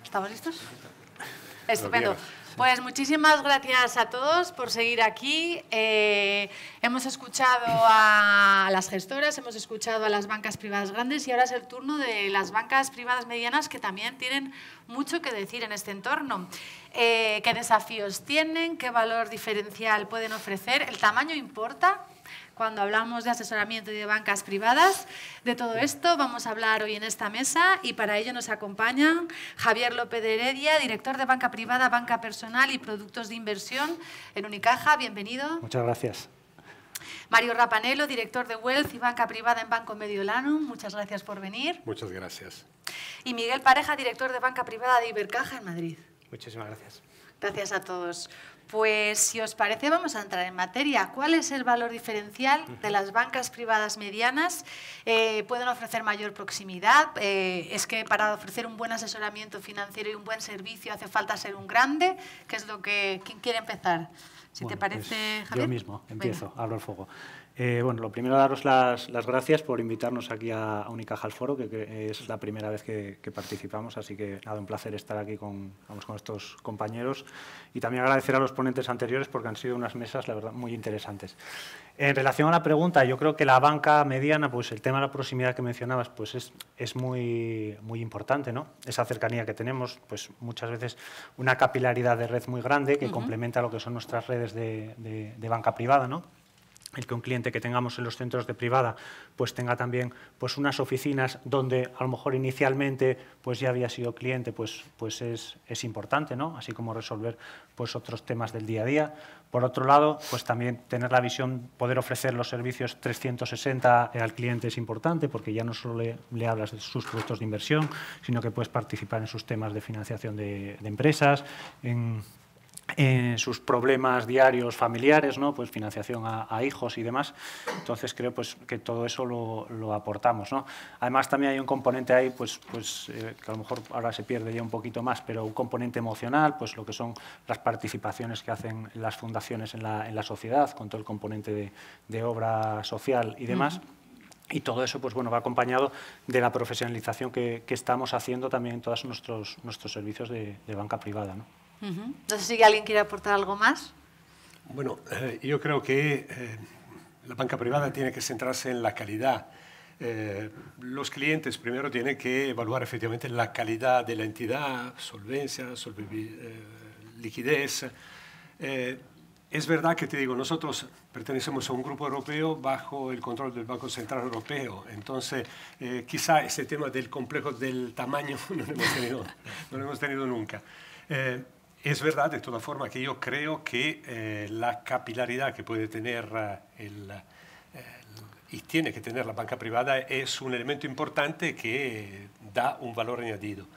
¿Estamos listos? Estupendo. Pues muchísimas gracias a todos por seguir aquí. Hemos escuchado a las gestoras, hemos escuchado a las bancas privadas grandes y ahora es el turno de las bancas privadas medianas que también tienen mucho que decir en este entorno. ¿Qué desafíos tienen? ¿Qué valor diferencial pueden ofrecer? ¿El tamaño importa? Cuando hablamos de asesoramiento y de bancas privadas, de todo esto vamos a hablar hoy en esta mesa y para ello nos acompañan Javier López de Heredia, director de Banca Privada, Banca Personal y Productos de Inversión en Unicaja. Bienvenido. Muchas gracias. Mario Rapanelo, director de Wealth y Banca Privada en Banco Mediolanum. Muchas gracias por venir. Muchas gracias. Y Miguel Pareja, director de Banca Privada de Ibercaja en Madrid. Muchísimas gracias. Gracias a todos. Pues, si os parece, vamos a entrar en materia. ¿Cuál es el valor diferencial de las bancas privadas medianas? ¿Pueden ofrecer mayor proximidad? ¿Es que para ofrecer un buen asesoramiento financiero y un buen servicio hace falta ser un grande? ¿Qué es lo que... ¿Quién quiere empezar? Si te parece, pues Javier. Yo mismo empiezo, abro el fuego. Bueno, lo primero, daros las gracias por invitarnos aquí a Unicaja al foro, que es la primera vez que participamos, así que nada, un placer estar aquí con estos compañeros y también agradecer a los ponentes anteriores porque han sido unas mesas, la verdad, muy interesantes. En relación a la pregunta, yo creo que la banca mediana, pues el tema de la proximidad que mencionabas, pues es muy importante, ¿no? Esa cercanía que tenemos, pues muchas veces una capilaridad de red muy grande que complementa lo que son nuestras redes de banca privada, ¿no? El que un cliente que tengamos en los centros de privada pues tenga también pues unas oficinas donde a lo mejor inicialmente pues ya había sido cliente, pues es importante, ¿no? Así como resolver pues otros temas del día a día. Por otro lado, pues también tener la visión, poder ofrecer los servicios 360 al cliente es importante porque ya no solo le hablas de sus productos de inversión, sino que puedes participar en sus temas de financiación de empresas, en sus problemas diarios familiares, ¿no? Pues financiación a hijos y demás. Entonces creo pues que todo eso lo aportamos, ¿no? Además también hay un componente ahí que a lo mejor ahora se pierde ya un poquito más, pero un componente emocional, pues lo que son las participaciones que hacen las fundaciones en la sociedad, con todo el componente de obra social y demás. Y todo eso pues bueno, va acompañado de la profesionalización que estamos haciendo también en todos nuestros servicios de banca privada, ¿no? No sé si alguien quiere aportar algo más. Bueno, yo creo que la banca privada tiene que centrarse en la calidad. Los clientes primero tienen que evaluar efectivamente la calidad de la entidad, solvencia, liquidez. Es verdad que te digo, nosotros pertenecemos a un grupo europeo bajo el control del Banco Central Europeo, entonces quizá ese tema del complejo del tamaño no lo hemos tenido nunca. Es verdad, de todas formas, que yo creo que la capilaridad que puede tener y tiene que tener la banca privada es un elemento importante que da un valor añadido.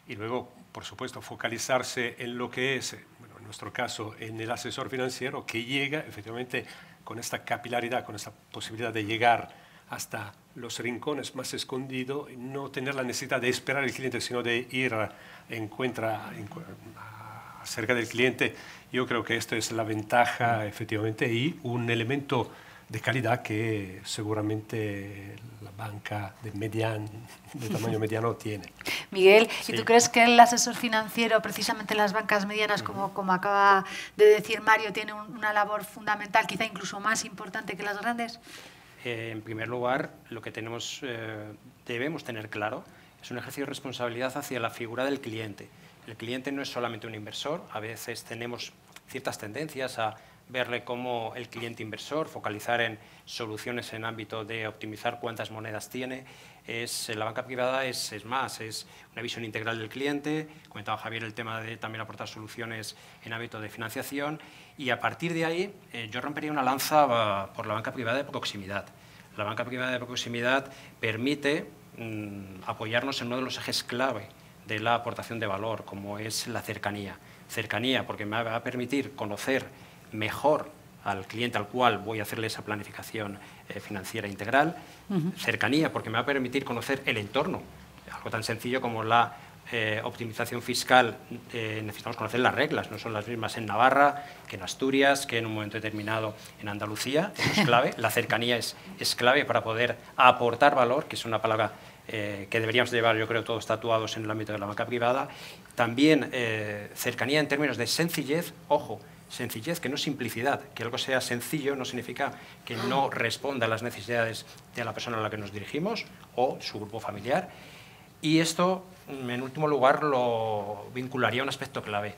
Y luego, por supuesto, focalizarse en lo que es, bueno, en nuestro caso, en el asesor financiero que llega efectivamente con esta capilaridad, con esta posibilidad de llegar hasta los rincones más escondidos, no tener la necesidad de esperar al cliente, sino de ir cerca del cliente. Yo creo que esto es la ventaja, efectivamente, y un elemento de calidad que seguramente la banca de tamaño mediano tiene. Miguel, Sí. ¿y tú crees que el asesor financiero, precisamente en las bancas medianas, como acaba de decir Mario, tiene una labor fundamental, quizá incluso más importante que las grandes? En primer lugar, lo que debemos tener claro es un ejercicio de responsabilidad hacia la figura del cliente. El cliente no es solamente un inversor, a veces tenemos ciertas tendencias a verle como el cliente inversor, focalizar en soluciones en ámbito de optimizar cuántas monedas tiene. La banca privada es una visión integral del cliente. Comentaba Javier el tema de también aportar soluciones en ámbito de financiación y a partir de ahí yo rompería una lanza por la banca privada de proximidad. La banca privada de proximidad permite apoyarnos en uno de los ejes clave de la aportación de valor, como es la cercanía. Cercanía porque me va a permitir conocer mejor al cliente al cual voy a hacerle esa planificación financiera integral. Cercanía porque me va a permitir conocer el entorno, algo tan sencillo como la optimización fiscal. Necesitamos conocer las reglas, no son las mismas en Navarra que en Asturias, que en un momento determinado en Andalucía. Eso es clave. La cercanía es clave para poder aportar valor, que es una palabra que deberíamos llevar, yo creo, todos tatuados en el ámbito de la banca privada. También cercanía en términos de sencillez, ojo, sencillez, que no es simplicidad. Que algo sea sencillo no significa que no responda a las necesidades de la persona a la que nos dirigimos o su grupo familiar. Y esto, en último lugar, lo vincularía a un aspecto clave.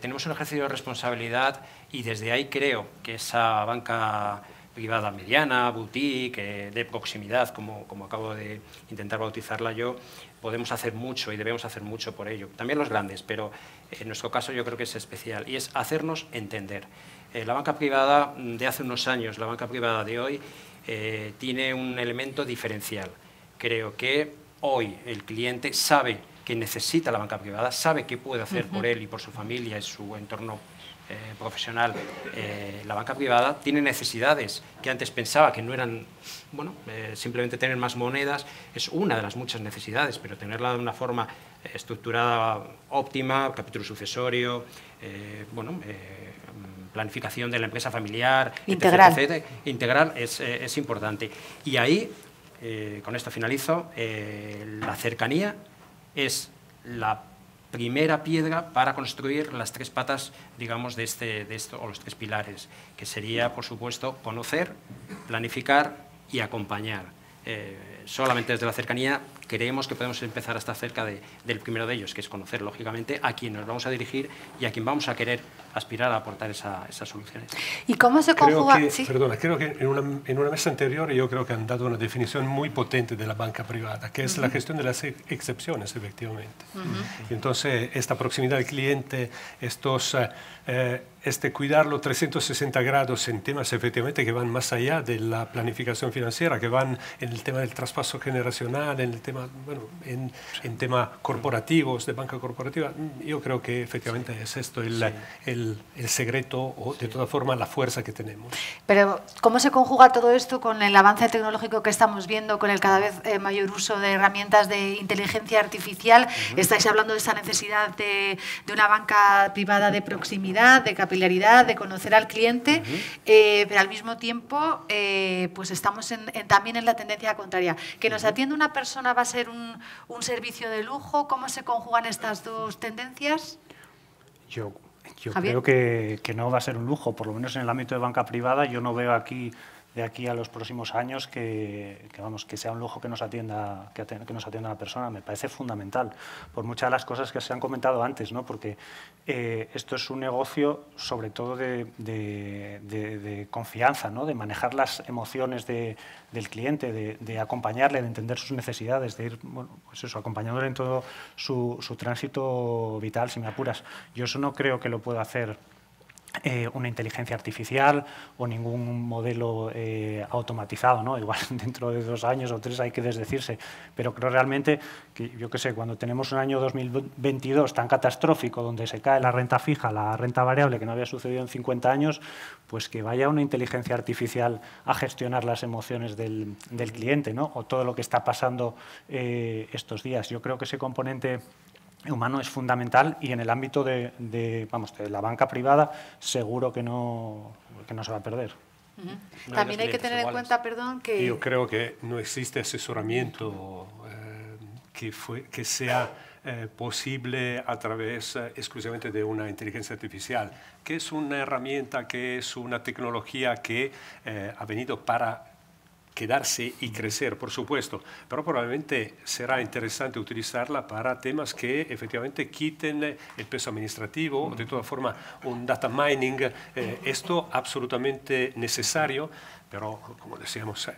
Tenemos un ejercicio de responsabilidad y desde ahí creo que esa banca privada mediana, boutique, de proximidad, como acabo de intentar bautizarla yo, podemos hacer mucho y debemos hacer mucho por ello. También los grandes, pero en nuestro caso yo creo que es especial, y es hacernos entender. La banca privada de hace unos años, la banca privada de hoy, tiene un elemento diferencial. Creo que hoy el cliente sabe que necesita la banca privada, sabe qué puede hacer por él y por su familia y su entorno profesional. La banca privada tiene necesidades que antes pensaba que no eran, bueno, simplemente tener más monedas es una de las muchas necesidades, pero tenerla de una forma estructurada óptima, capítulo sucesorio, bueno, planificación de la empresa familiar, integral, etcétera, integral es importante. Y ahí, con esto finalizo, la cercanía es la primera piedra para construir las tres patas, digamos, de esto, o los tres pilares, que sería, por supuesto, conocer, planificar y acompañar. Solamente desde la cercanía creemos que podemos empezar a estar cerca del primero de ellos, que es conocer, lógicamente, a quién nos vamos a dirigir y a quién vamos a querer aspirar a aportar esas soluciones. ¿Y cómo se conjuga? Creo que en una mesa anterior yo creo que han dado una definición muy potente de la banca privada, que es la gestión de las excepciones, efectivamente. Entonces, esta proximidad al cliente, cuidarlo 360 grados en temas efectivamente que van más allá de la planificación financiera, que van en el tema del traspaso generacional, en el tema, bueno, en temas corporativos, de banca corporativa. Yo creo que efectivamente es esto el secreto o de todas formas la fuerza que tenemos. Pero ¿cómo se conjuga todo esto con el avance tecnológico que estamos viendo, con el cada vez mayor uso de herramientas de inteligencia artificial? Estáis hablando de esa necesidad de una banca privada de proximidad, de capilaridad, de conocer al cliente, pero al mismo tiempo pues estamos también en la tendencia contraria. Que nos atienda una persona va a ser un servicio de lujo. ¿Cómo se conjugan estas dos tendencias? Yo creo que no va a ser un lujo, por lo menos en el ámbito de banca privada. Yo no veo de aquí a los próximos años que sea un lujo que nos atienda la persona. Me parece fundamental, por muchas de las cosas que se han comentado antes, ¿no? Porque esto es un negocio sobre todo de confianza, ¿no? De manejar las emociones del cliente, de acompañarle, de entender sus necesidades, de ir, bueno, pues eso, acompañándole en todo su tránsito vital, si me apuras. Yo eso no creo que lo pueda hacer una inteligencia artificial o ningún modelo automatizado, ¿no? Igual dentro de 2 años o 3 hay que desdecirse, pero creo realmente que, yo qué sé, cuando tenemos un año 2022 tan catastrófico, donde se cae la renta fija, la renta variable, que no había sucedido en 50 años, pues que vaya una inteligencia artificial a gestionar las emociones del cliente, ¿no? O todo lo que está pasando estos días. Yo creo que ese componente humano es fundamental, y en el ámbito de la banca privada seguro que no se va a perder. También hay que tener en cuenta, que... Yo creo que no existe asesoramiento que sea posible a través exclusivamente de una inteligencia artificial, que es una herramienta, que es una tecnología que ha venido para quedarse y crecer, por supuesto, pero probablemente será interesante utilizarla para temas que efectivamente quiten el peso administrativo, de todas formas un data mining, esto absolutamente necesario, pero como decíamos,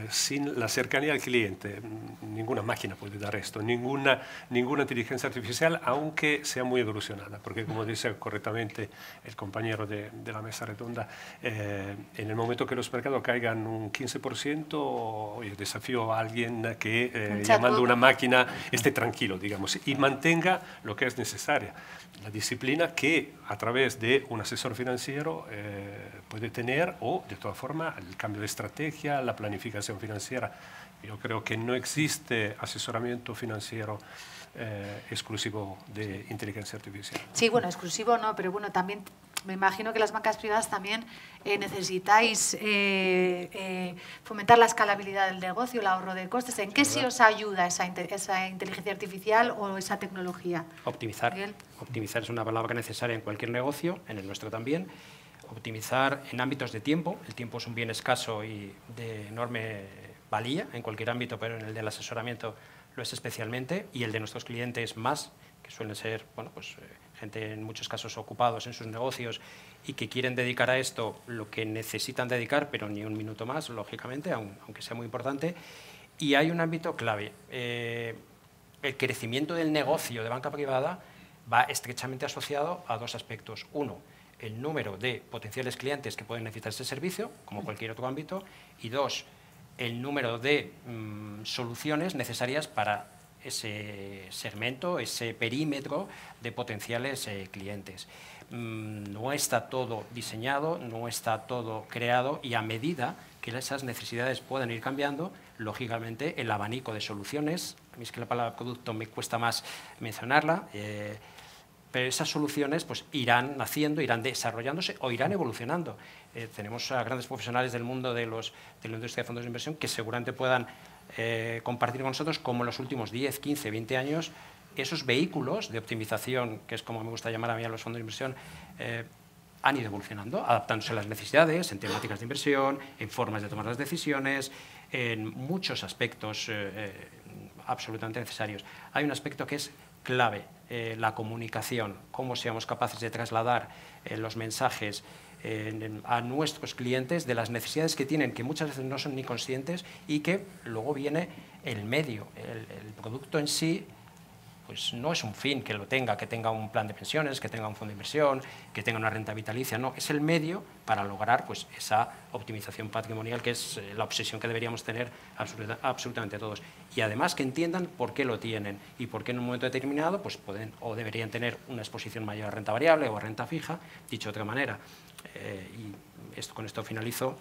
sin la cercanía al cliente, ninguna máquina puede dar esto, ninguna inteligencia artificial, aunque sea muy evolucionada, porque como dice correctamente el compañero de la mesa redonda, en el momento que los mercados caigan un 15%, yo desafío a alguien que llamando a una máquina esté tranquilo, digamos, y mantenga lo que es necesario. La disciplina que a través de un asesor financiero puede tener, o de todas formas el cambio de estrategia, la planificación financiera. Yo creo que no existe asesoramiento financiero exclusivo de inteligencia artificial. Sí, bueno, exclusivo no, pero bueno, también me imagino que las bancas privadas también necesitáis fomentar la escalabilidad del negocio, el ahorro de costes. ¿En qué sí os ayuda esa inteligencia artificial o esa tecnología? Optimizar. Miguel. Optimizar es una palabra necesaria en cualquier negocio, en el nuestro también. Optimizar en ámbitos de tiempo. El tiempo es un bien escaso y de enorme valía en cualquier ámbito, pero en el del asesoramiento lo es especialmente, y el de nuestros clientes más, que suelen ser gente en muchos casos ocupados en sus negocios y que quieren dedicar a esto lo que necesitan dedicar, pero ni un minuto más, lógicamente, aunque sea muy importante. Y hay un ámbito clave. El crecimiento del negocio de banca privada va estrechamente asociado a dos aspectos. Uno, el número de potenciales clientes que pueden necesitar ese servicio, como cualquier otro ámbito, y dos, el número de soluciones necesarias para ese segmento, ese perímetro de potenciales clientes. No está todo diseñado, no está todo creado, y a medida que esas necesidades puedan ir cambiando, lógicamente el abanico de soluciones, a mí es que la palabra producto me cuesta más mencionarla, pero esas soluciones pues, irán naciendo, irán desarrollándose o irán evolucionando. Tenemos a grandes profesionales del mundo de la industria de fondos de inversión que seguramente puedan compartir con nosotros cómo en los últimos 10, 15, 20 años esos vehículos de optimización, que es como me gusta llamar a mí a los fondos de inversión, han ido evolucionando, adaptándose a las necesidades en temáticas de inversión, en formas de tomar las decisiones, en muchos aspectos absolutamente necesarios. Hay un aspecto que es clave, la comunicación, cómo seamos capaces de trasladar los mensajes a nuestros clientes de las necesidades que tienen, que muchas veces no son ni conscientes, y que luego viene el medio, el producto en sí. Pues no es un fin que lo tenga, que tenga un plan de pensiones, que tenga un fondo de inversión, que tenga una renta vitalicia, no, es el medio para lograr pues, esa optimización patrimonial, que es la obsesión que deberíamos tener absolutamente todos. Y además que entiendan por qué lo tienen y por qué en un momento determinado pues, pueden o deberían tener una exposición mayor a renta variable o a renta fija, dicho de otra manera. Con esto finalizo.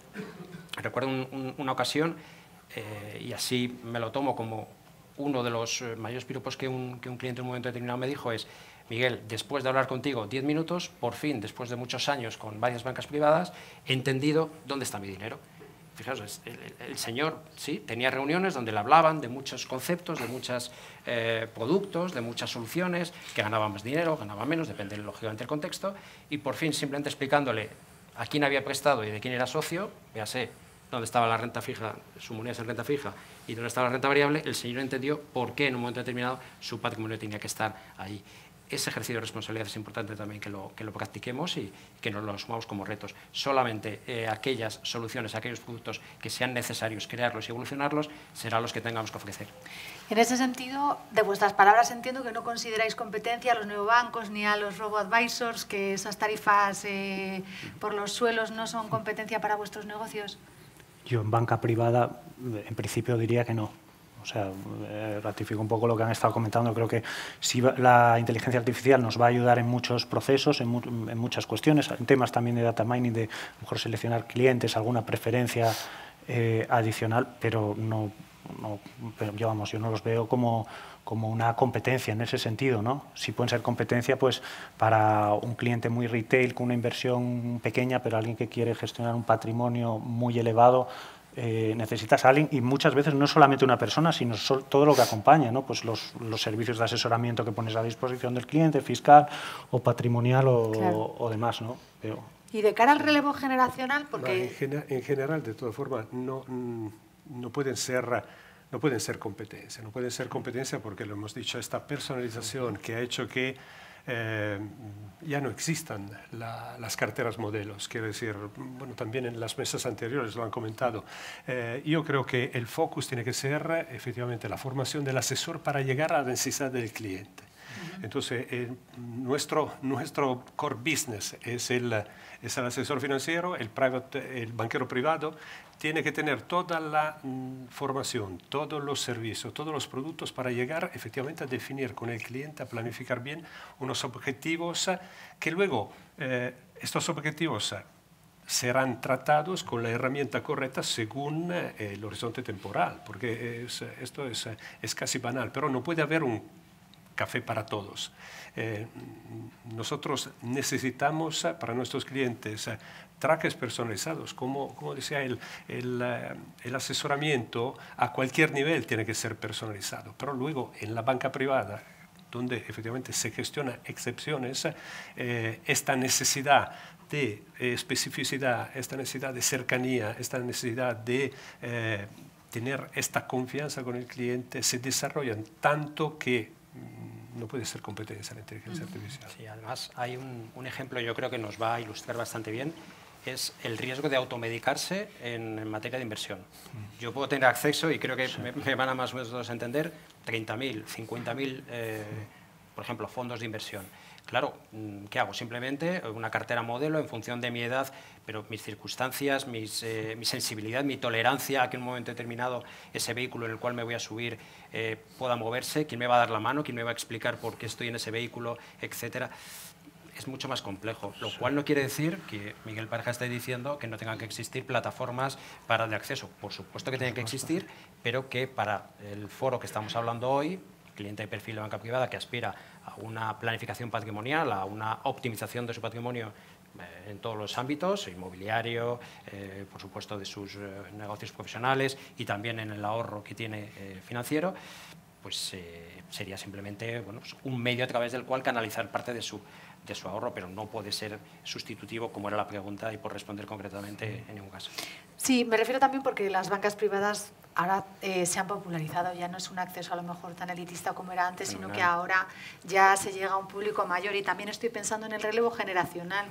Recuerdo una ocasión, y así me lo tomo como uno de los mayores piropos que un cliente en un momento determinado me dijo es: Miguel, después de hablar contigo 10 minutos, por fin, después de muchos años con varias bancas privadas, he entendido dónde está mi dinero. Fijaos, el señor sí tenía reuniones donde le hablaban de muchos conceptos, de muchos productos, de muchas soluciones, que ganaba más dinero, ganaba menos, depende lógicamente del contexto, y por fin simplemente explicándole a quién había prestado y de quién era socio, véase dónde estaba la renta fija, su moneda es en renta fija, y dónde estaba la renta variable, el señor entendió por qué en un momento determinado su patrimonio tenía que estar ahí. Ese ejercicio de responsabilidad es importante también que lo practiquemos y que nos lo asumamos como retos. Solamente aquellas soluciones, aquellos productos que sean necesarios crearlos y evolucionarlos, serán los que tengamos que ofrecer. En ese sentido, de vuestras palabras entiendo que no consideráis competencia a los neobancos ni a los robo-advisors, que esas tarifas por los suelos no son competencia para vuestros negocios. Yo en banca privada, en principio, diría que no. O sea, ratifico un poco lo que han estado comentando. Creo que sí, la inteligencia artificial nos va a ayudar en muchos procesos, en muchas cuestiones, en temas también de data mining, de mejor seleccionar clientes, alguna preferencia adicional, pero yo no los veo como una competencia en ese sentido, ¿no? Sí pueden ser competencia pues, para un cliente muy retail con una inversión pequeña, pero alguien que quiere gestionar un patrimonio muy elevado, necesitas a alguien, y muchas veces no solamente una persona, sino todo lo que acompaña, ¿no? Pues los servicios de asesoramiento que pones a disposición del cliente, fiscal o patrimonial o demás, ¿no? Pero... Y de cara al relevo generacional, porque... En general, de todas formas, no pueden ser competencia. No pueden ser competencia porque, lo hemos dicho, esta personalización que ha hecho que ya no existan las carteras modelos. Quiero decir, bueno, también en las mesas anteriores lo han comentado. Yo creo que el focus tiene que ser efectivamente la formación del asesor para llegar a la necesidad del cliente. Entonces, nuestro core business es el asesor financiero, el banquero privado. Tiene que tener toda la formación, todos los servicios, todos los productos para llegar efectivamente a definir con el cliente, a planificar bien unos objetivos que luego estos objetivos serán tratados con la herramienta correcta según el horizonte temporal, porque esto es casi banal, pero no puede haber un café para todos. Nosotros necesitamos para nuestros clientes trajes personalizados. Como decía él, el asesoramiento a cualquier nivel tiene que ser personalizado, pero luego en la banca privada, donde efectivamente se gestiona excepciones, esta necesidad de especificidad, esta necesidad de cercanía, esta necesidad de tener esta confianza con el cliente se desarrollan tanto que no puede ser competencia la inteligencia artificial. Sí, además hay un ejemplo, yo creo que nos va a ilustrar bastante bien, es el riesgo de automedicarse en materia de inversión. Yo puedo tener acceso, y creo que me van a más o menos entender, 30.000, 50.000, por ejemplo, fondos de inversión. Claro, ¿qué hago? Simplemente una cartera modelo en función de mi edad, pero mis circunstancias, mi sensibilidad, mi tolerancia a que en un momento determinado ese vehículo en el cual me voy a subir pueda moverse, quién me va a dar la mano, quién me va a explicar por qué estoy en ese vehículo, etcétera. Es mucho más complejo, lo cual no quiere decir que Miguel Pareja esté diciendo que no tengan que existir plataformas para el acceso. Por supuesto que tienen que existir, pero que para el foro que estamos hablando hoy, cliente de perfil de banca privada que aspira a una planificación patrimonial, a una optimización de su patrimonio en todos los ámbitos, inmobiliario, por supuesto de sus negocios profesionales y también en el ahorro que tiene financiero, pues sería simplemente pues un medio a través del cual canalizar parte de su ahorro, pero no puede ser sustitutivo, como era la pregunta, y por responder concretamente en ningún caso. Sí, me refiero también porque las bancas privadas ahora se han popularizado, ya no es un acceso a lo mejor tan elitista como era antes, sino que ahora ya se llega a un público mayor, y también estoy pensando en el relevo generacional.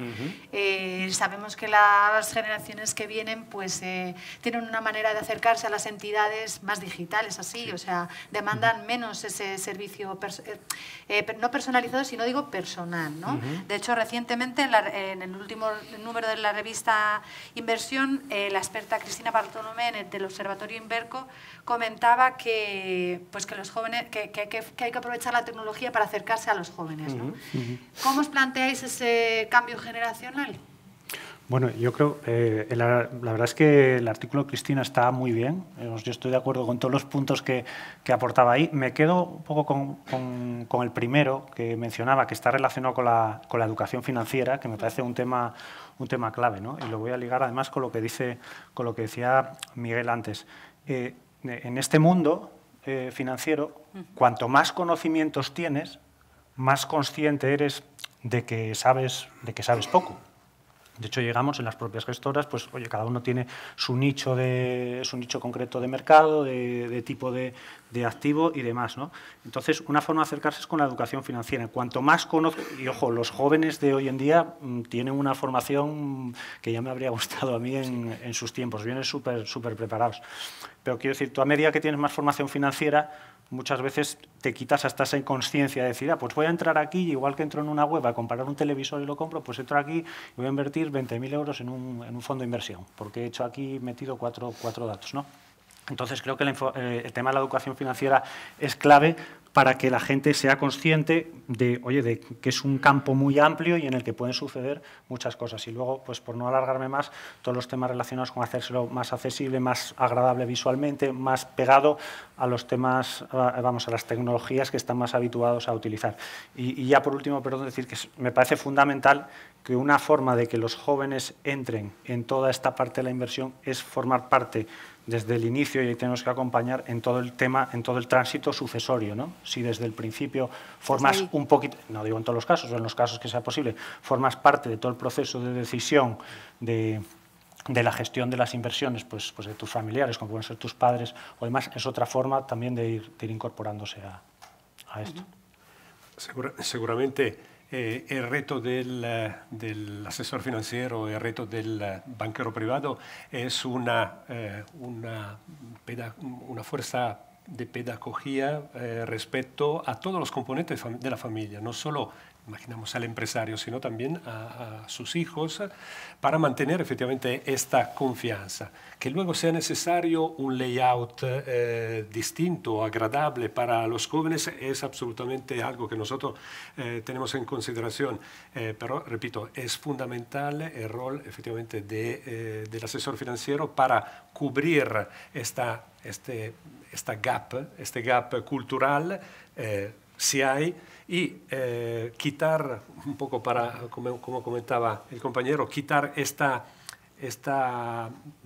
Sabemos que las generaciones que vienen pues tienen una manera de acercarse a las entidades más digitales, así, o sea, demandan menos ese servicio no personalizado, sino digo personal, ¿no? De hecho, recientemente en el último número de la revista Inversión, la experta Cristina Bartolomé del Observatorio Inverco comentaba que los jóvenes, que hay que aprovechar la tecnología para acercarse a los jóvenes, ¿no? ¿Cómo os planteáis ese cambio generacional? Bueno, yo creo, la verdad es que el artículo de Cristina está muy bien. Yo estoy de acuerdo con todos los puntos que aportaba ahí. Me quedo un poco con el primero que mencionaba, que está relacionado con la educación financiera, que me parece un tema clave, ¿no? Y lo voy a ligar además con lo que decía Miguel antes. En este mundo financiero, cuanto más conocimientos tienes, más consciente eres de que sabes poco. De hecho, llegamos en las propias gestoras, pues oye, cada uno tiene su nicho concreto de mercado, de tipo de activo y demás, ¿no? Entonces, una forma de acercarse es con la educación financiera. Cuanto más conozco, y ojo, los jóvenes de hoy en día tienen una formación que ya me habría gustado a mí en sus tiempos, vienen súper preparados. Pero quiero decir, tú a medida que tienes más formación financiera, muchas veces te quitas hasta esa inconsciencia de decir, pues voy a entrar aquí, igual que entro en una web a comprar un televisor y lo compro, pues entro aquí y voy a invertir 20.000 euros en un fondo de inversión, porque he hecho aquí, metido cuatro datos, ¿no? Entonces, creo que el tema de la educación financiera es clave para que la gente sea consciente de que es un campo muy amplio y en el que pueden suceder muchas cosas. Y luego, pues por no alargarme más, todos los temas relacionados con hacérselo más accesible, más agradable visualmente, más pegado a los temas, a las tecnologías que están más habituados a utilizar. Y ya por último, perdón, decir que me parece fundamental que una forma de que los jóvenes entren en toda esta parte de la inversión es formar parte desde el inicio, y ahí tenemos que acompañar en todo el tema, en todo el tránsito sucesorio, ¿no? Si desde el principio formas un poquito, no digo en todos los casos, o en los casos que sea posible, formas parte de todo el proceso de decisión de la gestión de las inversiones, pues de tus familiares, como pueden ser tus padres o demás, es otra forma también de ir incorporándose a esto. Seguramente el reto del asesor financiero, el reto del banquero privado es una fuerza de pedagogía respecto a todos los componentes de la familia, no solo imaginamos al empresario, sino también a sus hijos, para mantener efectivamente esta confianza. Que luego sea necesario un layout distinto, agradable para los jóvenes, es absolutamente algo que nosotros tenemos en consideración. Pero, repito, es fundamental el rol efectivamente del asesor financiero para cubrir este gap cultural, si hay, y quitar un poco, como comentaba el compañero, quitar esta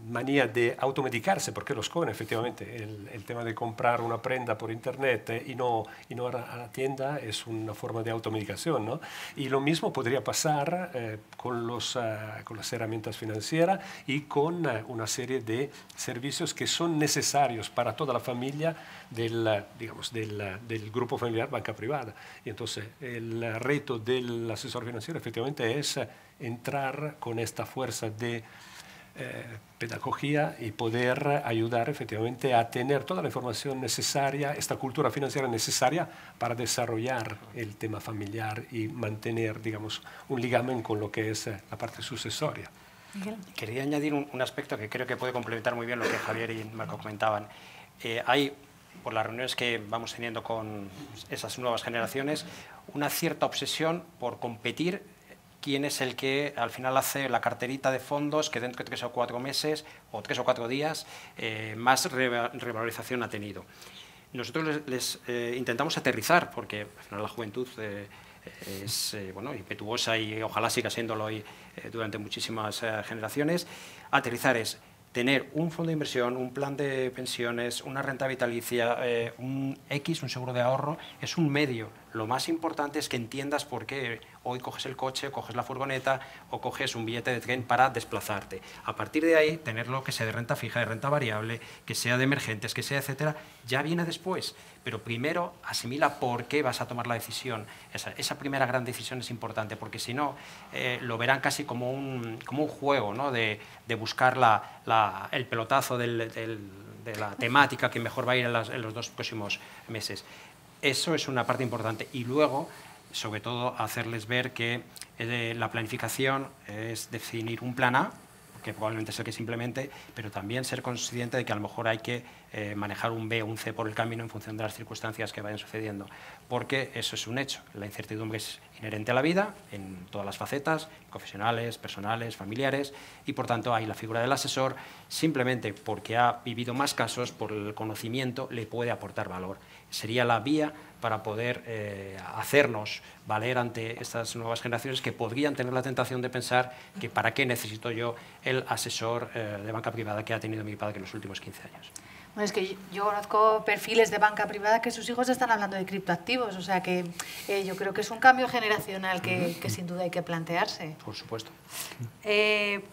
manía de automedicarse, porque los jóvenes, efectivamente, el tema de comprar una prenda por internet y no a la tienda es una forma de automedicación, ¿no? Y lo mismo podría pasar con las herramientas financieras y con una serie de servicios que son necesarios para toda la familia del grupo familiar banca privada. Y entonces el reto del asesor financiero efectivamente es entrar con esta fuerza de pedagogía y poder ayudar efectivamente a tener toda la información necesaria, esta cultura financiera necesaria para desarrollar el tema familiar y mantener, digamos, un ligamen con lo que es la parte sucesoria. Quería añadir un aspecto que creo que puede complementar muy bien lo que Javier y Marco comentaban. Hay, por las reuniones que vamos teniendo con esas nuevas generaciones, una cierta obsesión por competir quién es el que al final hace la carterita de fondos que dentro de 3 o 4 meses o 3 o 4 días más revalorización ha tenido. Nosotros les intentamos aterrizar, porque al final la juventud es impetuosa y ojalá siga siéndolo hoy durante muchísimas generaciones. Aterrizar es tener un fondo de inversión, un plan de pensiones, una renta vitalicia, un seguro de ahorro, es un medio. Lo más importante es que entiendas por qué hoy coges el coche, coges la furgoneta o coges un billete de tren para desplazarte. A partir de ahí, tenerlo que sea de renta fija, de renta variable, que sea de emergentes, que sea etcétera, ya viene después. Pero primero asimila por qué vas a tomar la decisión. Esa primera gran decisión es importante, porque si no, lo verán casi como un juego, ¿no? de buscar el pelotazo de la temática que mejor va a ir en los 2 próximos meses. Eso es una parte importante. Y luego, sobre todo, hacerles ver que la planificación es definir un plan A, que probablemente es el que simplemente, pero también ser consciente de que a lo mejor hay que manejar un B o un C por el camino en función de las circunstancias que vayan sucediendo, porque eso es un hecho. La incertidumbre es inherente a la vida, en todas las facetas, profesionales, personales, familiares, y por tanto ahí la figura del asesor, simplemente porque ha vivido más casos, por el conocimiento, le puede aportar valor. Sería la vía para poder hacernos valer ante estas nuevas generaciones que podrían tener la tentación de pensar que para qué necesito yo el asesor de banca privada que ha tenido mi padre en los últimos 15 años. Bueno, es que yo conozco perfiles de banca privada que sus hijos están hablando de criptoactivos, o sea que yo creo que es un cambio generacional que sin duda hay que plantearse. Por supuesto.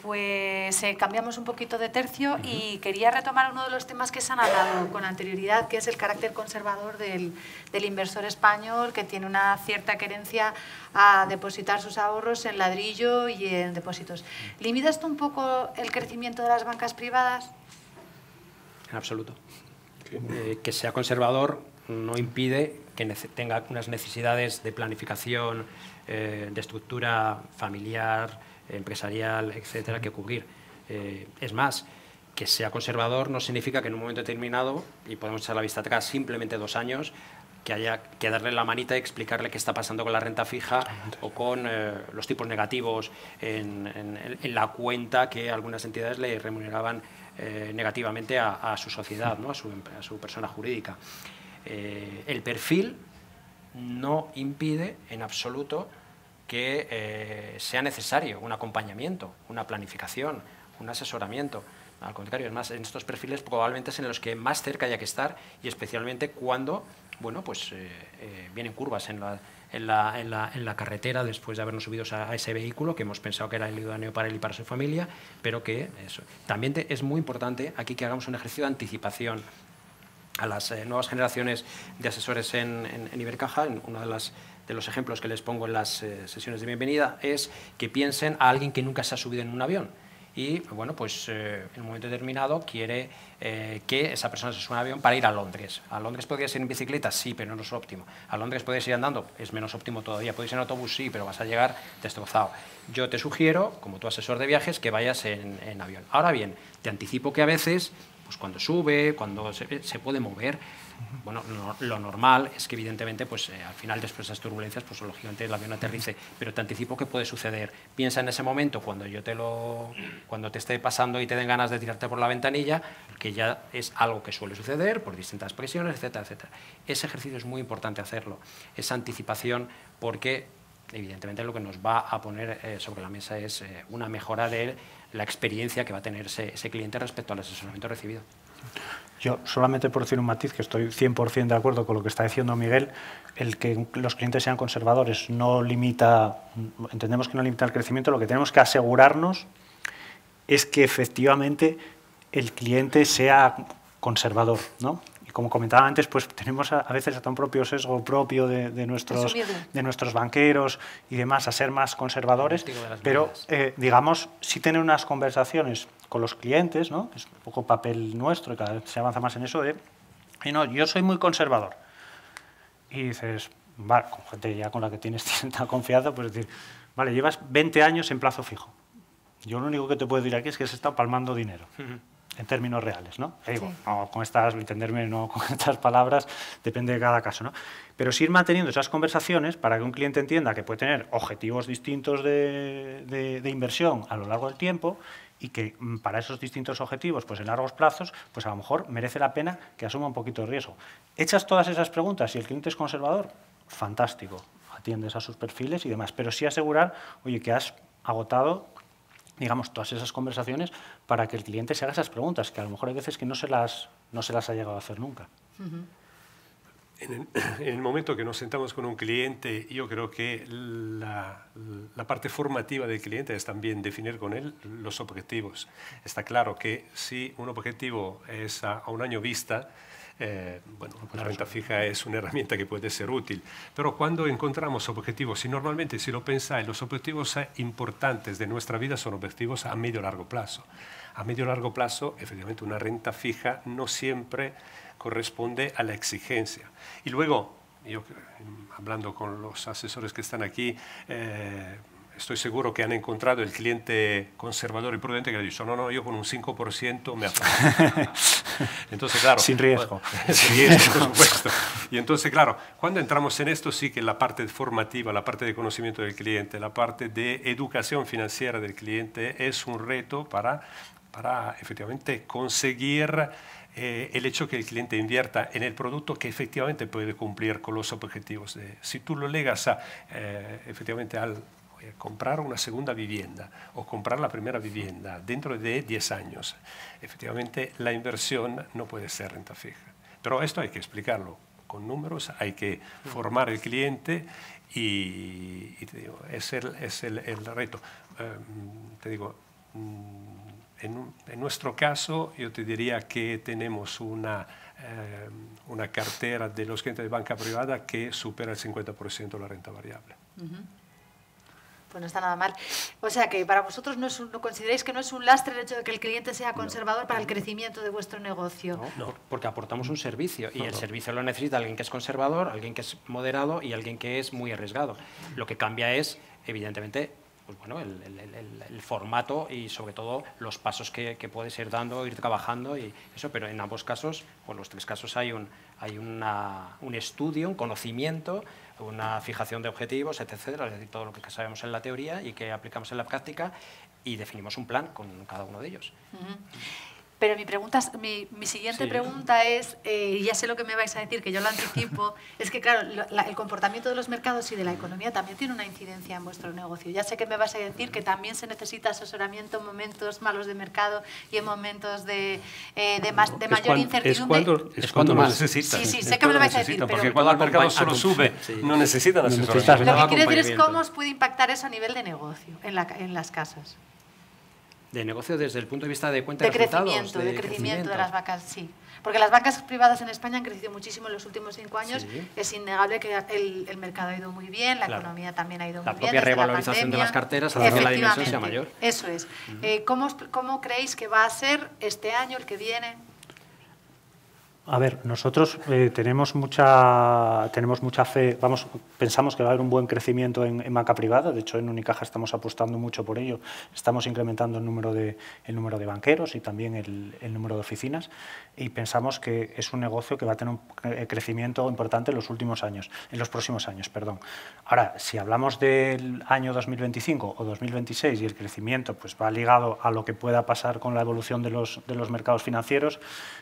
Pues cambiamos un poquito de tercio y quería retomar uno de los temas que se han hablado con anterioridad, que es el carácter conservador del inversor español, que tiene una cierta querencia a depositar sus ahorros en ladrillo y en depósitos. ¿Limita esto un poco el crecimiento de las bancas privadas? En absoluto. Que sea conservador no impide que tenga unas necesidades de planificación, de estructura familiar, empresarial, etcétera, que cubrir. Es más, que sea conservador no significa que en un momento determinado, y podemos echar la vista atrás simplemente 2 años, que haya que darle la manita y explicarle qué está pasando con la renta fija o con los tipos negativos en la cuenta que algunas entidades le remuneraban negativamente a su sociedad, ¿no? a su persona jurídica. El perfil no impide en absoluto que sea necesario un acompañamiento, una planificación, un asesoramiento. Al contrario, es más, en estos perfiles probablemente es en los que más cerca haya que estar, y especialmente cuando vienen curvas en la carretera después de habernos subido a ese vehículo que hemos pensado que era el idóneo para él y para su familia, pero que eso. También es muy importante aquí que hagamos un ejercicio de anticipación a las nuevas generaciones de asesores en Ibercaja. Uno de los ejemplos que les pongo en las sesiones de bienvenida es que piensen a alguien que nunca se ha subido en un avión y, bueno, pues en un momento determinado quiere que esa persona se suba a un avión para ir a Londres. ¿A Londres podrías ir en bicicleta? Sí, pero no es óptimo. ¿A Londres podrías ir andando? Es menos óptimo todavía. ¿Podrías ir en autobús? Sí, pero vas a llegar destrozado. Yo te sugiero, como tu asesor de viajes, que vayas en avión. Ahora bien, te anticipo que a veces, pues cuando sube, cuando se puede mover, Bueno, lo normal es que evidentemente pues, al final después de esas turbulencias pues lógicamente el avión aterrice, pero te anticipo que puede suceder. Piensa en ese momento cuando cuando te esté pasando y te den ganas de tirarte por la ventanilla, que ya es algo que suele suceder por distintas presiones, etcétera, etcétera. Ese ejercicio es muy importante hacerlo, esa anticipación, porque evidentemente lo que nos va a poner sobre la mesa es una mejora de la experiencia que va a tener ese cliente respecto al asesoramiento recibido. Yo, solamente por decir un matiz, que estoy 100% de acuerdo con lo que está diciendo Miguel, el que los clientes sean conservadores no limita, entendemos que no limita el crecimiento, lo que tenemos que asegurarnos es que efectivamente el cliente sea conservador, ¿no? Y como comentaba antes, pues tenemos a veces hasta un propio sesgo propio de nuestros banqueros y demás a ser más conservadores, pero digamos, sí tener unas conversaciones con los clientes, ¿no? Es un poco papel nuestro y cada vez se avanza más en eso de, no, yo soy muy conservador. Y dices, vale, con gente ya con la que tienes cierta confianza, pues decir, vale, llevas 20 años en plazo fijo. Yo lo único que te puedo decir aquí es que se está palmando dinero, en términos reales, ¿no? Digo, sí. No con estas, entenderme, no con estas palabras, depende de cada caso, ¿no? Pero sí ir manteniendo esas conversaciones para que un cliente entienda que puede tener objetivos distintos de inversión a lo largo del tiempo y que para esos distintos objetivos, pues en largos plazos, pues a lo mejor merece la pena que asuma un poquito de riesgo. Echas todas esas preguntas y el cliente es conservador, fantástico, atiendes a sus perfiles y demás, pero sí asegurar, oye, que has agotado, digamos, todas esas conversaciones para que el cliente se haga esas preguntas, que a lo mejor hay veces que no se las ha llegado a hacer nunca. En el momento que nos sentamos con un cliente, yo creo que la parte formativa del cliente es también definir con él los objetivos. Está claro que si un objetivo es a un año vista, bueno, la renta fija es una herramienta que puede ser útil, pero cuando encontramos objetivos, y normalmente si lo pensáis, los objetivos importantes de nuestra vida son objetivos a medio y largo plazo. A medio y largo plazo, efectivamente, una renta fija no siempre corresponde a la exigencia. Y luego, yo hablando con los asesores que están aquí, estoy seguro que han encontrado el cliente conservador y prudente que le ha dicho, no, yo con un 5% me apago. Entonces, claro, sin riesgo. Sin riesgo, por supuesto. Y entonces, claro, cuando entramos en esto, sí que la parte formativa, la parte de conocimiento del cliente, la parte de educación financiera del cliente es un reto para efectivamente conseguir el hecho que el cliente invierta en el producto que efectivamente puede cumplir con los objetivos. Si tú lo ligas a, efectivamente al comprar una segunda vivienda o comprar la primera vivienda dentro de 10 años, efectivamente la inversión no puede ser renta fija. Pero esto hay que explicarlo con números, hay que formar el cliente y te digo, es el reto. Te digo, en nuestro caso, yo te diría que tenemos una cartera de los clientes de banca privada que supera el 50% la renta variable. Pues no está nada mal. O sea que para vosotros no consideráis que no es un lastre el hecho de que el cliente sea conservador para el crecimiento de vuestro negocio. No, porque aportamos un servicio y el servicio lo necesita alguien que es conservador, alguien que es moderado y alguien que es muy arriesgado. Lo que cambia es, evidentemente, pues bueno, el formato y sobre todo los pasos que puedes ir dando, ir trabajando y eso, pero en ambos casos, o en los tres casos hay un estudio, un conocimiento, una fijación de objetivos, etcétera, es decir, todo lo que sabemos en la teoría y que aplicamos en la práctica y definimos un plan con cada uno de ellos. Pero mi siguiente pregunta es, ya sé lo que me vais a decir, que yo lo anticipo, es que claro, el comportamiento de los mercados y de la economía también tiene una incidencia en vuestro negocio. Ya sé que me vas a decir que también se necesita asesoramiento en momentos malos de mercado y en momentos de mayor incertidumbre. Es cuando más necesitas. Sí, sé que me lo vais a decir. Pero porque cuando el mercado solo sube, no necesitan asesoramiento. Lo que quiero decir es cómo os puede impactar eso a nivel de negocio en las casas. De negocio desde el punto de vista de cuenta de resultados. De crecimiento de las bancas, sí. Porque las bancas privadas en España han crecido muchísimo en los últimos 5 años. Sí. Es innegable que el mercado ha ido muy bien, la economía también ha ido muy bien. La propia revalorización de las carteras hace que la dimensión sea mayor. Eso es. ¿Cómo creéis que va a ser este año, el que viene? A ver, nosotros tenemos mucha fe, pensamos que va a haber un buen crecimiento en banca privada. De hecho, en Unicaja estamos apostando mucho por ello. Estamos incrementando el número de banqueros y también el número de oficinas, y pensamos que es un negocio que va a tener un crecimiento importante en los próximos años. Ahora, si hablamos del año 2025 o 2026 y el crecimiento pues va ligado a lo que pueda pasar con la evolución de los mercados financieros,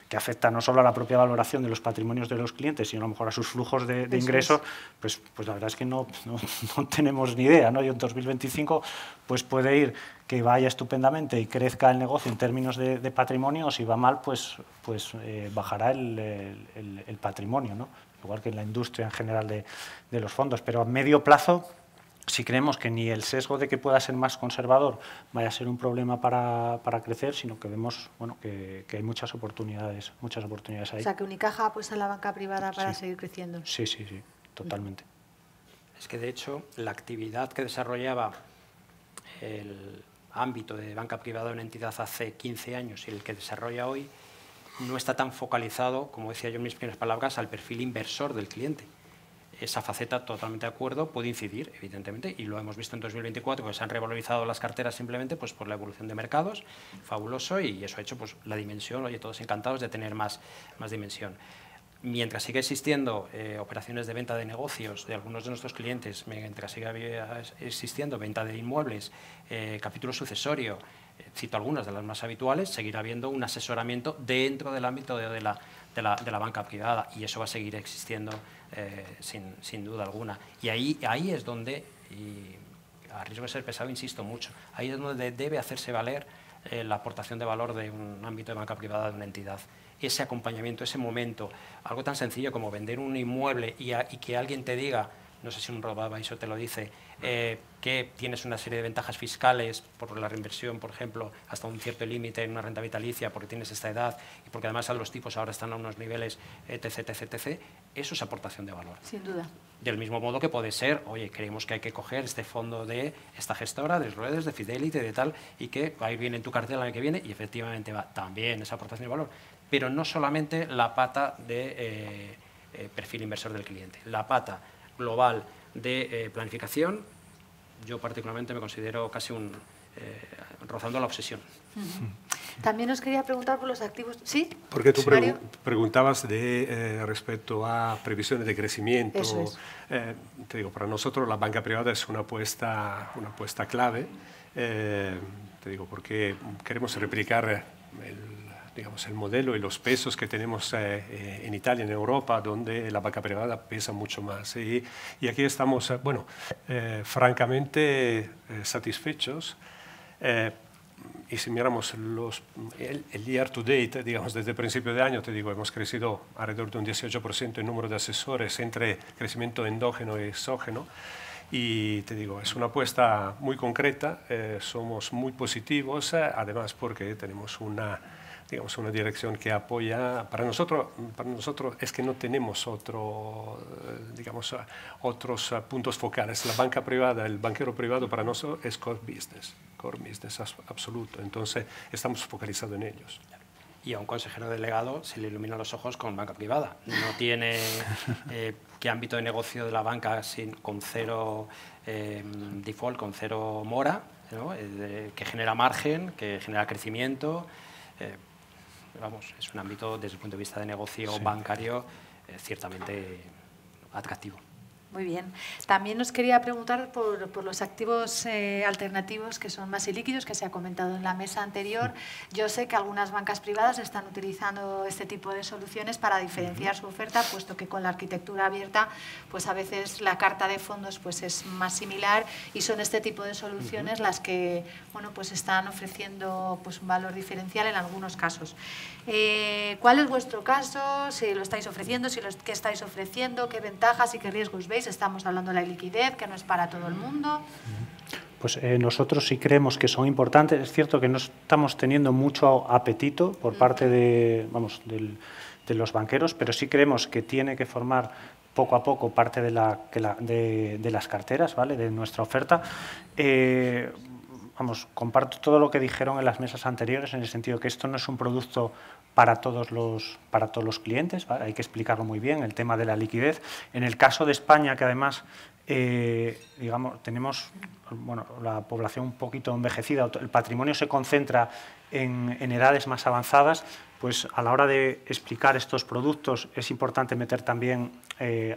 que afecta no solo a la propia valoración de los patrimonios de los clientes, sino a lo mejor a sus flujos de ingresos, pues la verdad es que no tenemos ni idea, ¿no? Y en 2025 pues puede ir que vaya estupendamente y crezca el negocio en términos de patrimonio, o si va mal, pues bajará el patrimonio, ¿no? Igual que en la industria en general de los fondos. Pero a medio plazo, si creemos que ni el sesgo de que pueda ser más conservador vaya a ser un problema para crecer, sino que vemos que hay muchas oportunidades ahí. O sea, que Unicaja apuesta en la banca privada para seguir creciendo. Sí, totalmente. Es que, de hecho, la actividad que desarrollaba el ámbito de banca privada de una entidad hace 15 años y el que desarrolla hoy no está tan focalizado, como decía yo en mis primeras palabras, al perfil inversor del cliente. Esa faceta, totalmente de acuerdo, puede incidir, evidentemente, y lo hemos visto en 2024, que se han revalorizado las carteras simplemente pues, por la evolución de mercados, fabuloso, y eso ha hecho pues, la dimensión, oye, todos encantados de tener más dimensión. Mientras siga existiendo operaciones de venta de negocios de algunos de nuestros clientes, mientras siga existiendo venta de inmuebles, capítulo sucesorio, cito algunas de las más habituales, seguirá habiendo un asesoramiento dentro del ámbito de la banca privada, y eso va a seguir existiendo sin duda alguna. Y ahí es donde, y a riesgo de ser pesado, insisto mucho, ahí es donde debe hacerse valer la aportación de valor de un ámbito de banca privada de una entidad. Ese acompañamiento, ese momento, algo tan sencillo como vender un inmueble y que alguien te diga, no sé si un robo-advisor te lo dice, que tienes una serie de ventajas fiscales por la reinversión, por ejemplo, hasta un cierto límite en una renta vitalicia porque tienes esta edad y porque además los tipos ahora están a unos niveles, etc. Eso es aportación de valor. Sin duda. Del mismo modo que puede ser, oye, creemos que hay que coger este fondo de esta gestora, de Schroders, de Fidelity, de tal, y que va a ir bien en tu cartera el año que viene, y efectivamente va también esa aportación de valor. Pero no solamente la pata de perfil inversor del cliente, la pata global de planificación, yo particularmente me considero casi rozando la obsesión. También os quería preguntar por los activos. ¿Sí? Porque tú preguntabas respecto a previsiones de crecimiento. Eso es. Te digo, para nosotros la banca privada es una apuesta clave. Te digo, porque queremos replicar el modelo y los pesos que tenemos en Italia, en Europa, donde la banca privada pesa mucho más. Y aquí estamos, francamente satisfechos. Y si miramos el year to date, digamos, desde el principio de año, te digo, hemos crecido alrededor de un 18% en número de asesores entre crecimiento endógeno y exógeno. Y te digo, es una apuesta muy concreta, somos muy positivos, además porque tenemos una dirección que apoya. Para nosotros es que no tenemos otros puntos focales. La banca privada, el banquero privado para nosotros es core business absoluto. Entonces estamos focalizados en ellos. Y a un consejero delegado se le iluminan los ojos con banca privada. No tiene qué ámbito de negocio de la banca con cero default, con cero mora, ¿no? Que genera margen, que genera crecimiento. Vamos, es un ámbito desde el punto de vista de negocio bancario ciertamente atractivo. Muy bien. También os quería preguntar por los activos alternativos que son más ilíquidos, que se ha comentado en la mesa anterior. Yo sé que algunas bancas privadas están utilizando este tipo de soluciones para diferenciar su oferta, puesto que con la arquitectura abierta, pues a veces la carta de fondos pues es más similar, y son este tipo de soluciones las que pues están ofreciendo pues un valor diferencial en algunos casos. ¿Cuál es vuestro caso? Si lo estáis ofreciendo, qué estáis ofreciendo, qué ventajas y qué riesgos veis. Estamos hablando de la liquidez, que no es para todo el mundo. Pues nosotros sí creemos que son importantes. Es cierto que no estamos teniendo mucho apetito por parte de los banqueros, pero sí creemos que tiene que formar poco a poco parte de las carteras, ¿vale? De nuestra oferta. vamos, comparto todo lo que dijeron en las mesas anteriores, en el sentido que esto no es un producto para todos los clientes, ¿vale? Hay que explicarlo muy bien, el tema de la liquidez. En el caso de España, que además digamos, tenemos la población un poquito envejecida, el patrimonio se concentra en edades más avanzadas, pues a la hora de explicar estos productos es importante meter también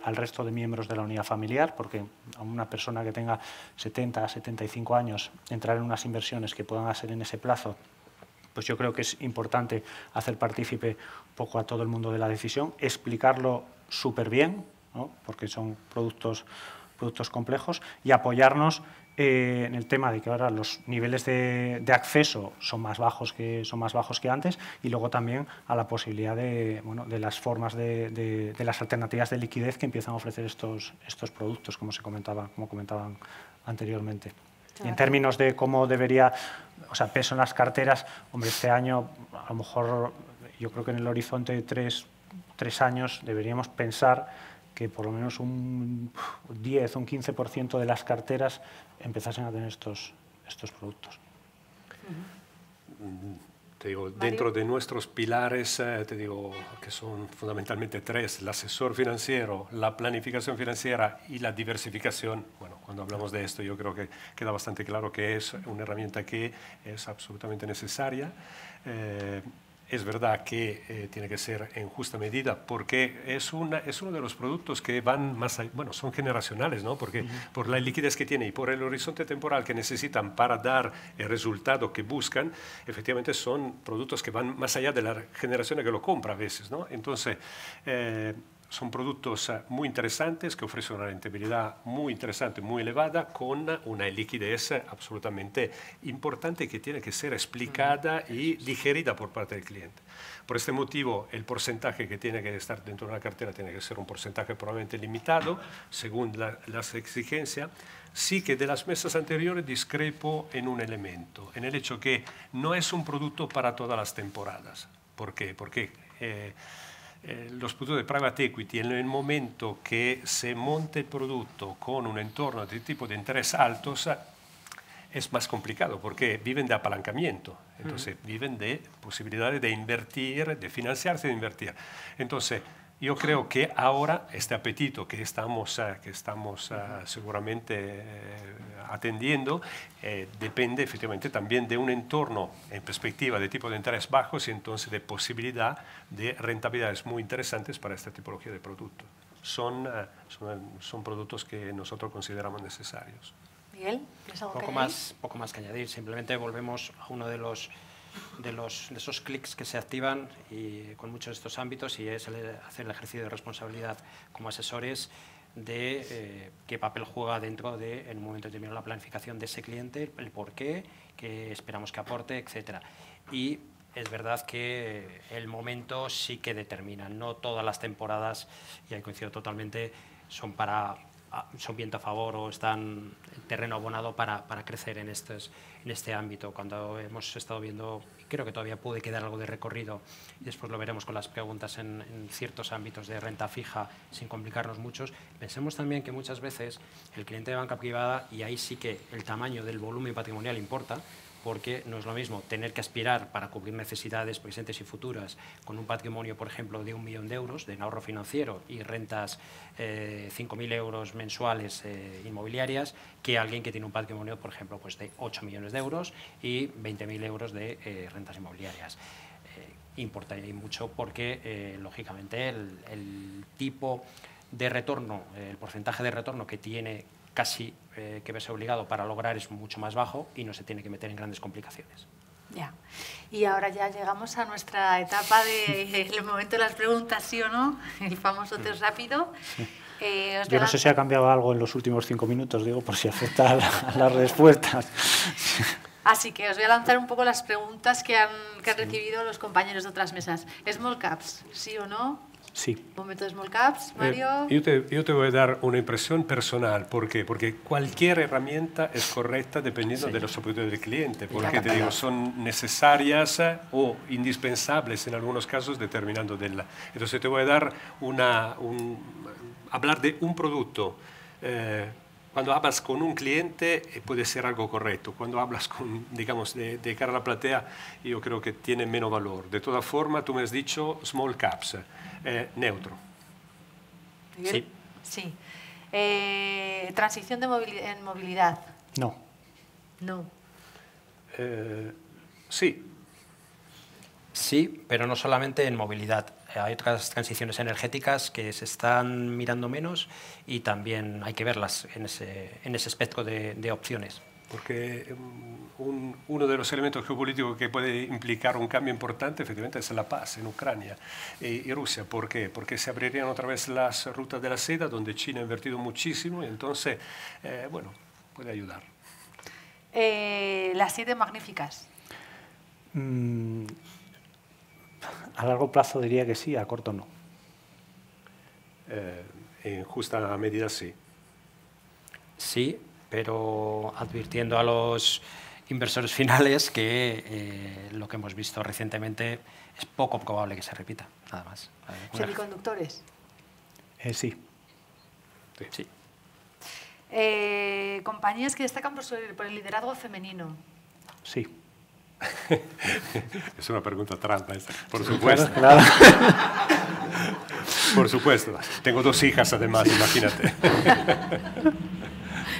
al resto de miembros de la unidad familiar, porque a una persona que tenga 70 a 75 años entrar en unas inversiones que puedan hacer en ese plazo, pues yo creo que es importante hacer partícipe un poco a todo el mundo de la decisión, explicarlo súper bien, ¿no? Porque son productos complejos, y apoyarnos en el tema de que ahora los niveles de acceso son más bajos que antes, y luego también a la posibilidad de las formas de las alternativas de liquidez que empiezan a ofrecer estos productos, como comentaban anteriormente. Y en términos de cómo debería, peso en las carteras, hombre, este año a lo mejor yo creo que en el horizonte de tres años deberíamos pensar que por lo menos un 10 o un 15% de las carteras empezasen a tener estos productos. Te digo, dentro de nuestros pilares, te digo que son fundamentalmente tres: el asesor financiero, la planificación financiera y la diversificación. Bueno, cuando hablamos de esto yo creo que queda bastante claro que es una herramienta que es absolutamente necesaria. Es verdad que tiene que ser en justa medida, porque es uno de los productos que van más allá, son generacionales, ¿no? Porque por la liquidez que tiene y por el horizonte temporal que necesitan para dar el resultado que buscan, efectivamente son productos que van más allá de la generación que lo compra a veces, ¿no? Entonces, son productos muy interesantes que ofrecen una rentabilidad muy interesante, muy elevada, con una liquidez absolutamente importante que tiene que ser explicada y digerida por parte del cliente. Por este motivo, el porcentaje que tiene que estar dentro de una cartera tiene que ser un porcentaje probablemente limitado, según las exigencias. Sí que de las mesas anteriores discrepo en un elemento, en el hecho que no es un producto para todas las temporadas. ¿Por qué? Porque los productos de private equity, en el momento que se monte el producto con un entorno de tipo de interés altos, es más complicado porque viven de apalancamiento, entonces viven de posibilidades de invertir, de financiarse, de invertir. Entonces, yo creo que ahora este apetito que estamos seguramente atendiendo depende efectivamente también de un entorno en perspectiva de tipo de interés bajos y entonces de posibilidad de rentabilidades muy interesantes para esta tipología de productos. Son productos que nosotros consideramos necesarios. Miguel, ¿tienes algo poco más que añadir. Simplemente volvemos a uno de esos clics que se activan y con muchos de estos ámbitos, y es hacer el ejercicio de responsabilidad como asesores de qué papel juega dentro de, en un momento determinado, la planificación de ese cliente, el por qué esperamos que aporte, etc. Y es verdad que el momento sí que determina. No todas las temporadas, y ahí coincido totalmente, son viento a favor o están en terreno abonado para crecer en este ámbito. Cuando hemos estado viendo, creo que todavía puede quedar algo de recorrido, y después lo veremos con las preguntas en ciertos ámbitos de renta fija, sin complicarnos muchos. Pensemos también que muchas veces el cliente de banca privada, y ahí sí que el tamaño del volumen patrimonial importa, porque no es lo mismo tener que aspirar para cubrir necesidades presentes y futuras con un patrimonio, por ejemplo, de 1 millón de euros de ahorro financiero y rentas 5.000 euros mensuales inmobiliarias, que alguien que tiene un patrimonio, por ejemplo, pues de 8 millones de euros y 20.000 euros de rentas inmobiliarias. Importa mucho porque, lógicamente, el tipo de retorno, el porcentaje de retorno que tiene casi que verse obligado para lograr es mucho más bajo y no se tiene que meter en grandes complicaciones. Ya. Y ahora ya llegamos a nuestra etapa del momento de las preguntas, ¿sí o no? El famoso test rápido. Yo no sé si ha cambiado algo en los últimos 5 minutos, digo, por si afecta a las respuestas. Así que os voy a lanzar un poco las preguntas que han recibido los compañeros de otras mesas. ¿Small caps, sí o no? Sí. Momento de small caps, Mario. Yo te voy a dar una impresión personal. ¿Por qué? Porque cualquier herramienta es correcta dependiendo de los objetivos del cliente. Porque te digo, son necesarias o indispensables en algunos casos determinando de la. Entonces te voy a dar hablar de un producto cuando hablas con un cliente puede ser algo correcto. Cuando hablas con, digamos, de cara a la platea, yo creo que tiene menos valor. De todas formas, tú me has dicho small caps, neutro. ¿Miguel? Sí. Transición en movilidad. No. No. Sí. Sí, pero no solamente en movilidad. Hay otras transiciones energéticas que se están mirando menos y también hay que verlas en ese espectro de opciones. Porque uno de los elementos geopolíticos que puede implicar un cambio importante efectivamente es la paz en Ucrania y Rusia. ¿Por qué? Porque se abrirían otra vez las rutas de la seda, donde China ha invertido muchísimo y entonces, bueno, puede ayudar. Las 7 magníficas. A largo plazo diría que sí, a corto no. En justa medida sí. Sí, pero advirtiendo a los inversores finales que lo que hemos visto recientemente es poco probable que se repita, nada más. Semiconductores. Sí. Sí. Compañías que destacan por el liderazgo femenino. Sí. Es una pregunta trampa esa. Por supuesto. Claro. Por supuesto. Tengo 2 hijas además, imagínate.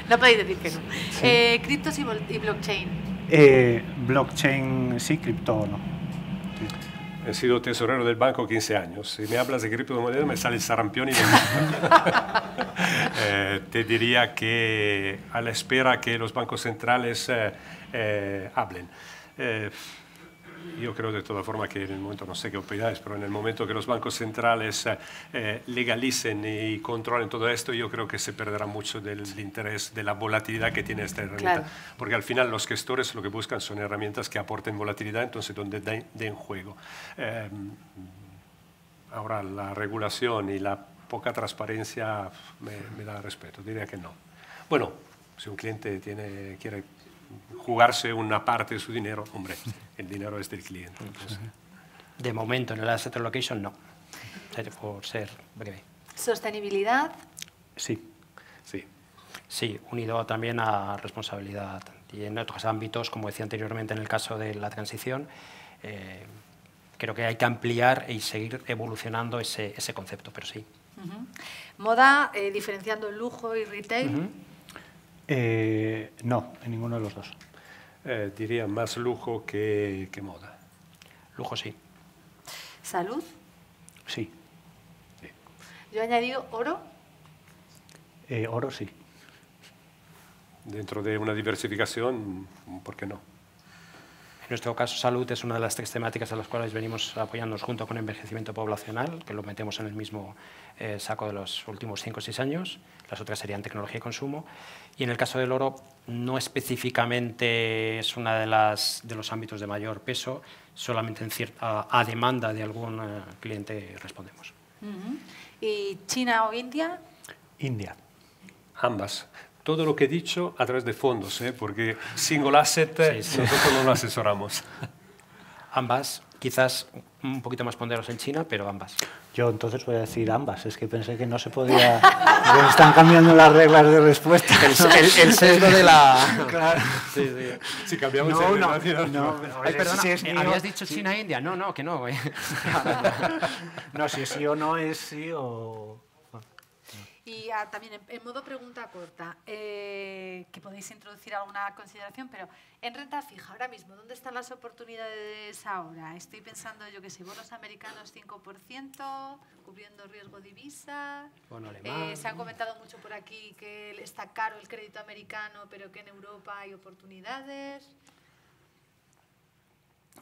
No podéis decir que no. Sí. Criptos y blockchain. Blockchain sí, cripto no. Sí. He sido tesorero del banco 15 años. Si me hablas de criptomonedas me sale el sarampión y te diría que a la espera que los bancos centrales hablen. Yo creo de todas formas que en el momento, no sé qué opináis, pero en el momento que los bancos centrales legalicen y controlen todo esto, yo creo que se perderá mucho del interés, de la volatilidad que tiene esta herramienta. Claro. Porque al final los gestores lo que buscan son herramientas que aporten volatilidad, entonces donde den juego. Ahora la regulación y la poca transparencia me da respeto, diría que no. Bueno, si un cliente quiere jugarse una parte de su dinero, hombre, el dinero es del cliente. Entonces. De momento en el asset allocation no, por ser breve. Sostenibilidad. Sí. Sí. Sí, unido también a responsabilidad. Y en otros ámbitos, como decía anteriormente en el caso de la transición, creo que hay que ampliar y seguir evolucionando ese concepto, pero sí. Moda, diferenciando lujo y retail. No, en ninguno de los dos. Diría más lujo que moda. Lujo sí. Salud. Sí. Yo he añadido oro. Oro sí. Dentro de una diversificación, ¿por qué no? En nuestro caso, salud es una de las 3 temáticas a las cuales venimos apoyándonos junto con envejecimiento poblacional, que lo metemos en el mismo saco de los últimos 5 o 6 años. Las otras serían tecnología y consumo. Y en el caso del oro, no específicamente es una de los ámbitos de mayor peso, solamente a demanda de algún cliente respondemos. ¿Y China o India? India. Ambas. Todo lo que he dicho a través de fondos, porque single asset Sí. nosotros no lo asesoramos. Ambas, quizás un poquito más ponderados en China, pero ambas. Yo entonces voy a decir ambas. Es que pensé que no se podía... Se están cambiando las reglas de respuesta. El sesgo de la... Claro. Sí, sí. Si cambiamos No, Ay, perdona, si es sí o- ¿habías dicho China e India? No, que no. No, si es sí o no es sí o... Y también en modo pregunta corta, que podéis introducir alguna consideración, pero en renta fija, ahora mismo, ¿dónde están las oportunidades ahora? Estoy pensando, yo qué sé, bonos americanos 5%, cubriendo riesgo divisa. Bono alemán. Se han comentado mucho por aquí que está caro el crédito americano, pero que en Europa hay oportunidades.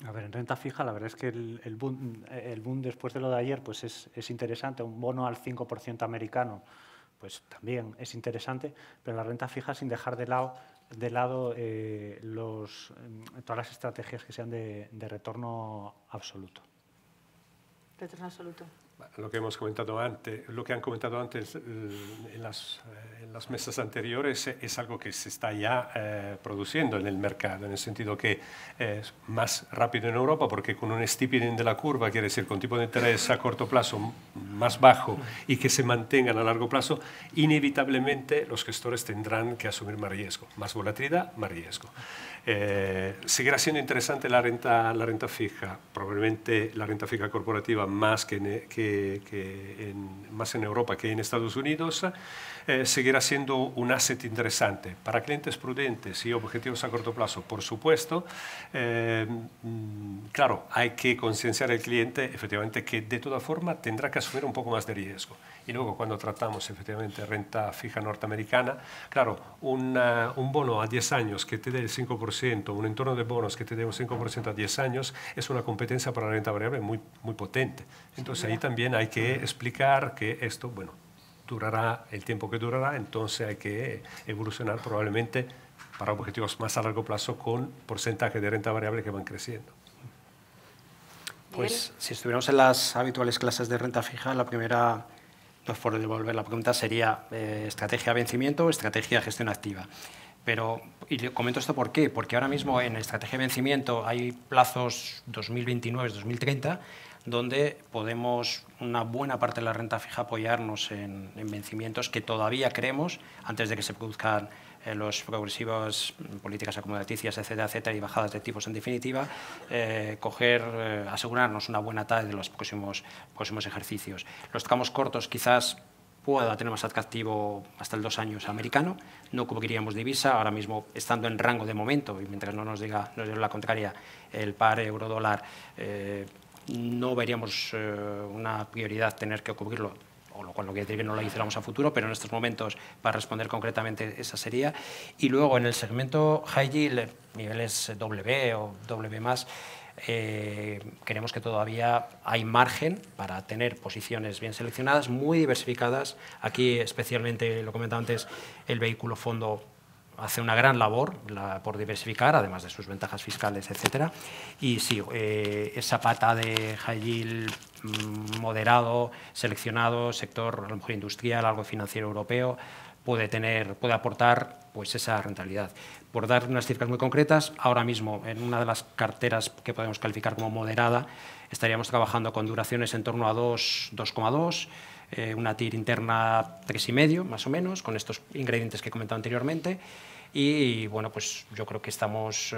A ver, en renta fija la verdad es que el boom después de lo de ayer pues es interesante. Un bono al 5% americano pues también es interesante, pero la renta fija sin dejar de lado todas las estrategias que sean de retorno absoluto. Retorno absoluto. Lo que hemos comentado antes, lo que han comentado antes en las mesas anteriores es algo que se está ya produciendo en el mercado, en el sentido que es más rápido en Europa porque con un steepening de la curva, quiere decir con tipo de interés a corto plazo más bajo y que se mantengan a largo plazo, inevitablemente los gestores tendrán que asumir más riesgo, más volatilidad, más riesgo. Seguirá siendo interesante la renta fija, probablemente la renta fija corporativa más más en Europa que en Estados Unidos, seguirá siendo un asset interesante para clientes prudentes y objetivos a corto plazo, por supuesto. Claro, hay que concienciar al cliente efectivamente que de toda forma tendrá que asumir un poco más de riesgo. Y luego cuando tratamos efectivamente renta fija norteamericana, claro, un bono a 10 años que te dé el 5%, un entorno de bonos que te dé un 5% a 10 años, es una competencia para la renta variable muy, muy potente. Entonces ahí también hay que explicar que esto, bueno, durará el tiempo que durará, entonces hay que evolucionar probablemente para objetivos más a largo plazo con porcentaje de renta variable que van creciendo. Pues si estuviéramos en las habituales clases de renta fija, la primera, pues por devolver la pregunta, sería estrategia de vencimiento o estrategia de gestión activa. Pero, y le comento esto ¿por qué? Porque ahora mismo en estrategia de vencimiento hay plazos 2029-2030 donde podemos, una buena parte de la renta fija, apoyarnos en vencimientos que todavía creemos, antes de que se produzcan los progresivos, políticas acomodaticias, etcétera, etcétera, y bajadas de tipos en definitiva, asegurarnos una buena talla de los próximos ejercicios. Los tramos cortos quizás pueda tener más atractivo hasta el 2 años americano, no cubriríamos divisa, ahora mismo estando en rango de momento, y mientras no nos diga la contraria el par euro-dólar, no veríamos una prioridad tener que cubrirlo, o lo cual no quiere decir que no lo hiciéramos a futuro, pero en estos momentos, para responder concretamente, esa sería. Y luego en el segmento high yield, niveles W o W+, creemos que todavía hay margen para tener posiciones bien seleccionadas, muy diversificadas. Aquí especialmente, lo comentaba antes, el vehículo fondo hace una gran labor por diversificar, además de sus ventajas fiscales, etcétera. Y sí, esa pata de high yield moderado, seleccionado, sector a lo mejor industrial, algo financiero europeo, puede aportar pues esa rentabilidad. Por dar unas cifras muy concretas, ahora mismo en una de las carteras que podemos calificar como moderada, estaríamos trabajando con duraciones en torno a 2,2, una TIR interna 3,5 más o menos, con estos ingredientes que he comentado anteriormente. Y bueno, pues yo creo que estamos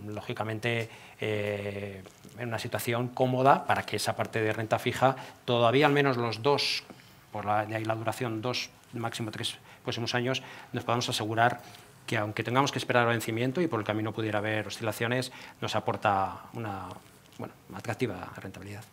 lógicamente en una situación cómoda para que esa parte de renta fija, todavía al menos los 2, de ahí la duración, 2, máximo 3 próximos años, nos podamos asegurar que aunque tengamos que esperar al vencimiento y por el camino pudiera haber oscilaciones, nos aporta una atractiva rentabilidad.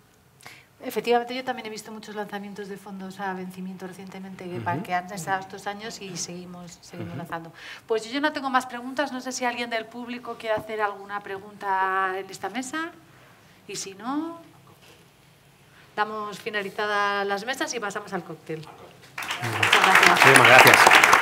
Efectivamente, yo también he visto muchos lanzamientos de fondos a vencimiento recientemente que han estado estos años y seguimos lanzando. Pues yo no tengo más preguntas, no sé si alguien del público quiere hacer alguna pregunta en esta mesa, y si no, damos finalizadas las mesas y pasamos al cóctel. Muchas gracias. Muchísimas gracias.